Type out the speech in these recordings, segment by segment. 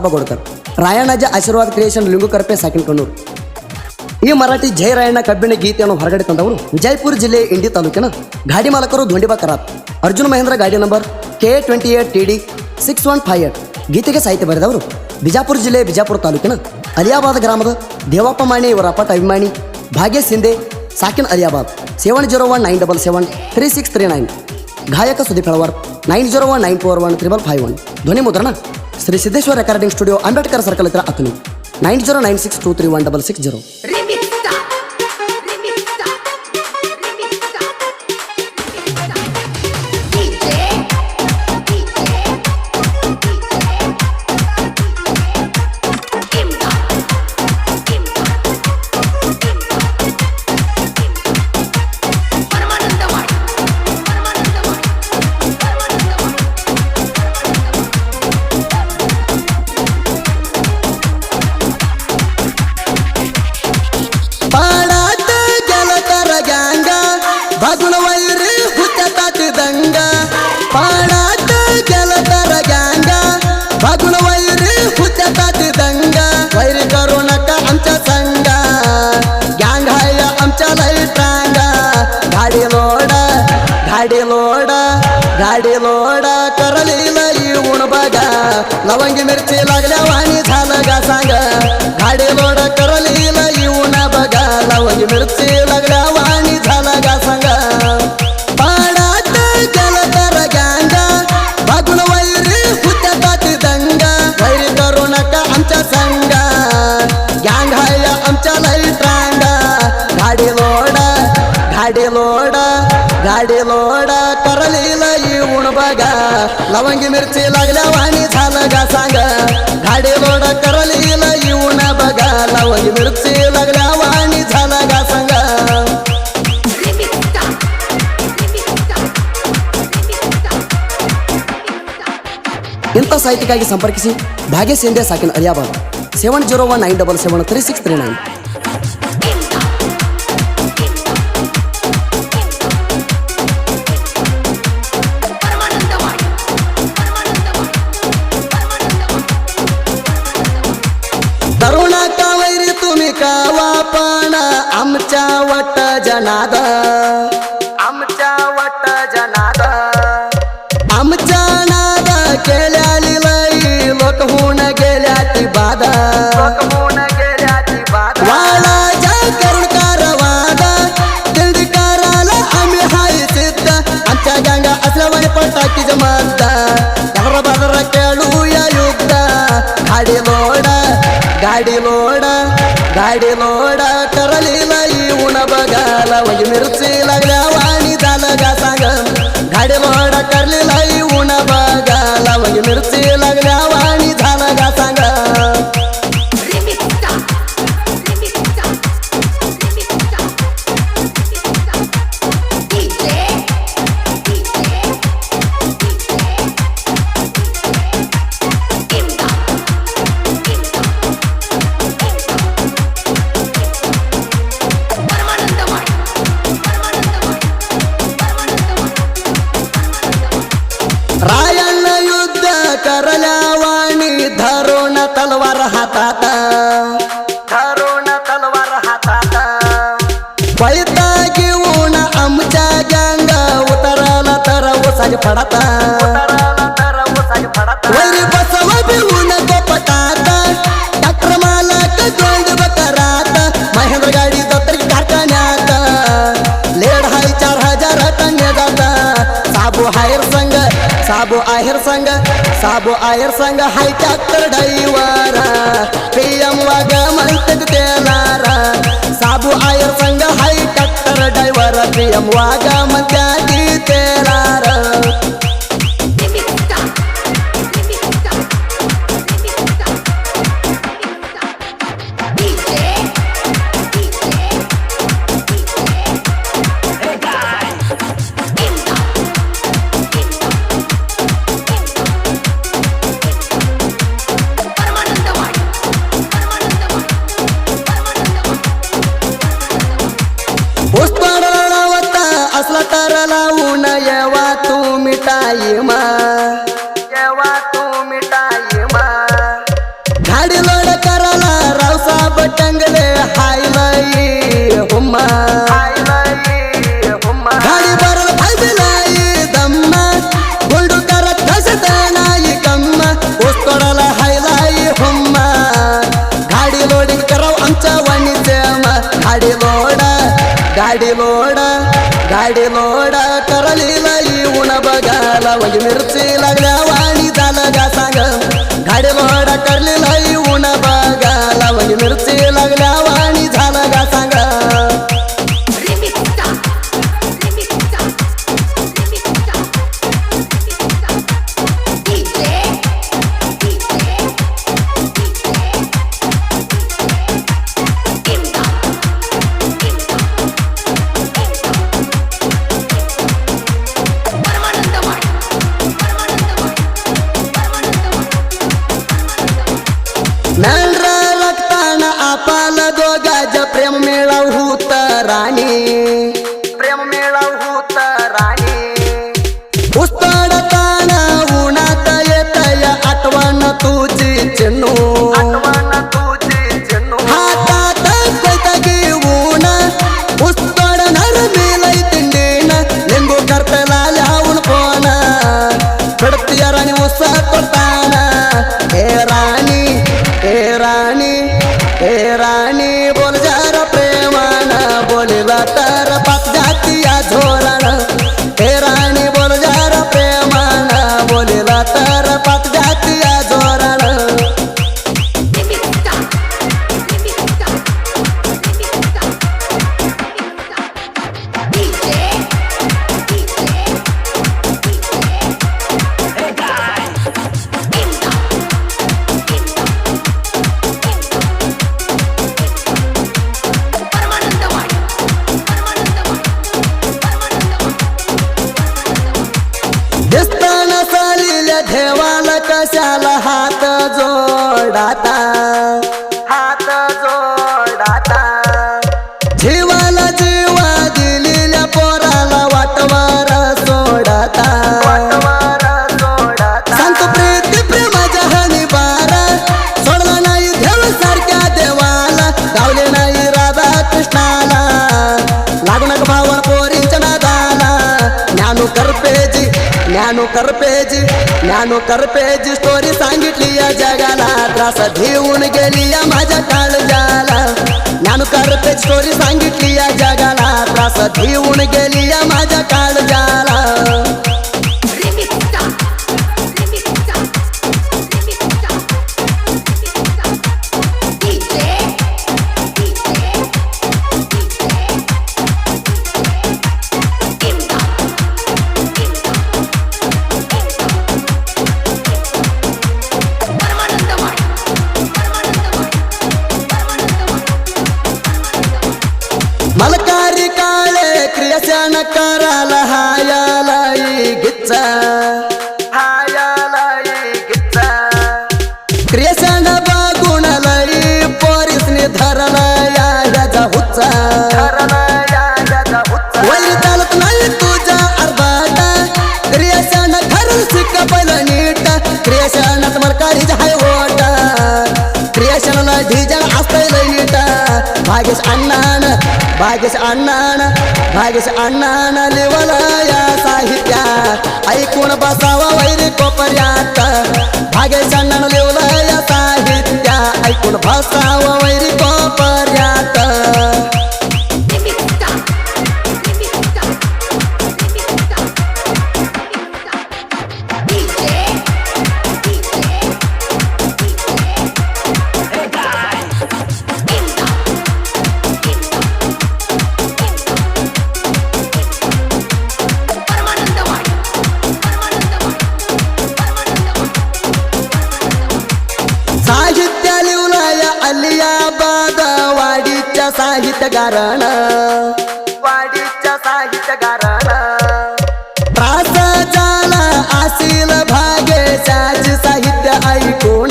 गोडकर ರಾಯಣ್ಣಾಜಿ ಆಶೀರ್ವಾದ ಕ್ರಿಯೇಷನ್ ಲಿಂಗುಕರಪೆ ಸಾಕಿನಕಣ್ಣೂರು. ಈ ಮರಾಠಿ ಜೈ ರಾಯಣ್ಣ ಕಬ್ಬಿಣ ಗೀತೆಯನ್ನು ಹೊರಗಡೆ ತಂದವರು ವಿಜಯಪುರ ಜಿಲ್ಲೆಯ ಇಂಡಿ ತಾಲೂಕಿನ ಗಾಡಿ ಮಾಲಕರು ಧೋಂಡಿಬಾ ಕರಾತ್. ಅರ್ಜುನ್ ಮಹೇಂದ್ರ ಗಾಡಿ ನಂಬರ್ K28TD 6158. ಗೀತೆಗೆ ಸಾಹಿತ್ಯ ಬರೆದವರು ಬಿಜಾಪುರ ಜಿಲ್ಲೆ ಬಿಜಾಪುರ ತಾಲೂಕಿನ ಅಲಿಯಾಬಾದ್ ಗ್ರಾಮದ ದೇವಪ್ಪ ಮಾಣಿ ಇವರ ಅಪ್ಪಟ ಅಭಿಮಾನಿ ಭಾಗ್ಯ ಸಿಂಧೆ ಸಾಕಿನ್ ಅಲಿಯಾಬಾದ್ 7019773639. ಗಾಯಕ ಸುದೀಪ್ ಹೆಳವರ್ 9019415551. ಧ್ವನಿ ಮುದ್ರಣ Shri Siddeshwara recording studio Ambedkar circle ಹತ್ರ ಅತನಿ 9096231660. गाडी लोडा करलीला येऊन बघा लवंगी मिरची लागल्या वाणी झालं गा सांग. गाडी लोडा करलीला येऊन बघा लवंगी मिरची लागल्या वाणी झालं गा सांग. पाडात गेलं तर गांगा बघून वैरी हुत्यात दंगा. वैरी करू नका आमच्या संगा गँग हाय आमच्या लई ट्रांगा. गाडी लोडा गाडी लोडा करलीला येऊन बघा लवंगी मिरची लागल्या वाणी झालं गा सांग. गाडी लोडा करलीला येऊन बघा लवंगी मिरची लागल्या वाणी झालं गा सांग. ಇಂಥ ಸಾಹಿತ್ಯಕ್ಕಾಗಿ ಸಂಪರ್ಕಿಸಿ ಭಾಗ್ಯ ಸಿಂಧೆ ಸಾಕಿನ ಅಲಿಯಾಬಾದ್ 7019773639. तरुणा का वैरी तुम्ही कावा पण आमच्या वट जनाद आमच्या नाद केल्याली लई लोक होऊन गेल्या ती बाद. वाळाच्या करुणकार वाद दिंडीकाराला आम्ही हाय सिद्ध. आमच्या गँगा असल्यावर पटाकी जमत घरा बाजार खेळूया युद्ध. गाडी लोडा करलीला येऊन बघा लवंगी मिरची लागल्या वाणी झालं गा सांग. गाडी लोडा करलीला येऊन बघा लवंगी मिरची लागल्या वाणी झालं गा सांग. रायಣ್ಣ युद्ध करल्या वाणी धरून तलवार हातात पैता घेऊन आमच्या गँग उतरला तर ओसाज पडत. वैरी बसव बिहून गोपटात डॉक्टर मालक गोंड बकरात. महेंद्र गाडी दत्तरी कारखान्यात लेड हाय 4000 टन जात. साबू आहेर संग हाय ट्रॅक्टर ड्रायव्हर PM वाग म्हणतात तेलार. साबू आहेर संग हाय ट्रॅक्टर ड्रायव्हर PM वाग म्हणतात तेलार. असला तर लावून येवा गाडी लोड करायला रावसाहेब टंगले हायलाई हुम्मा गाडी बरल फायदिलाई दम्मा गुंडू करत कसत नाही कम्मा ऊस तोडाला हायलाई हुम्मा गाडी लोडिंग कराव आमच्या वाणीचे गाडी लोड करलीला येऊन बघायला म्हणजे मिरची लागल्या वाणी झालं का सांग गाडी लोड करलीला येऊन बघायला म्हणजे मिरची लागल्या वाणी झालं का सांग नंद्र रक्ताना आपाल दोघाज प्रेम मिळाव होत राणी उस्तडताना उन्हात येतय आठवण तुझी चिन्नू हातात कैतगी ऊन उस्तडणार मिलय तिंडीन लिंबू करतला लावून फोन कडतिया राणी उस करताना हे राणी बोल जरा प्रेमान बोलिला तर पाच जातीया झोरान हे राणी बोल जरा प्रेमान बोलिला तर पाच जातीया झोरान दिसताना चालिल्या देवाला कशाला हात जोडाता जीवाला जीवा दिलेल्या पोराला वाटवार सोडाता संत प्रीती प्रेमाच्या हनी बारा सोडला नाही देव सारख्या देवाला गावले नाही राधा कृष्णाला लागून भावन पोरींच्या नादाला ज्ञानू करपेजी स्टोरी सांगितली या जगाला त्रास घेऊन गेली या माझ्या काळजाला ज्ञानू करपेजी स्टोरी सांगितली या जगाला त्रास घेऊन गेली या माझ्या काळजाला मलकारी काळे क्रियाशन कराला हायालाई गिच्चा क्रियाशन बघून लई पोरीसने धरला याचा हुच्चा वैरी चालत नाही तुझ्या अर्धाटा क्रियाशन खरं शिक पहिलं नीट क्रियाशनात मलकारी हाय ओटा क्रियाशनला ढिजन असतंय लई नीट भागेश अण्णान लिवला या साहित्या ऐकून बसावा वैरी कोपर्यात भागेश अण्णान लिवला या साहित्या ऐकून बसावा वैरी कोपर्यात अलियाबाद वाडीच्या साहित्यगारण त्रास झाला असील भागेशाची साहित्य ऐकून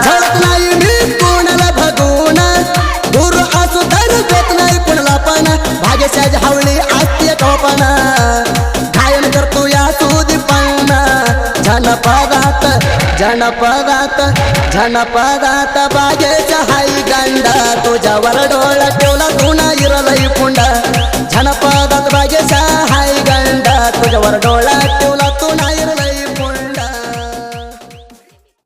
झळक नाही मी कोणाला भगून गुरु असू तर देत नाही कोणाला पण भागेशाची हावळी आस्तीय कोपण गायन करतो या सुदीपण जनपदात जनपदात बागेचा हाई गांडा तुझ्यावर डोळा ठेवला तुना इरलई पुंडा जनपदात बागेचा हाई गांडा तुझ्यावर डोळा ठेवला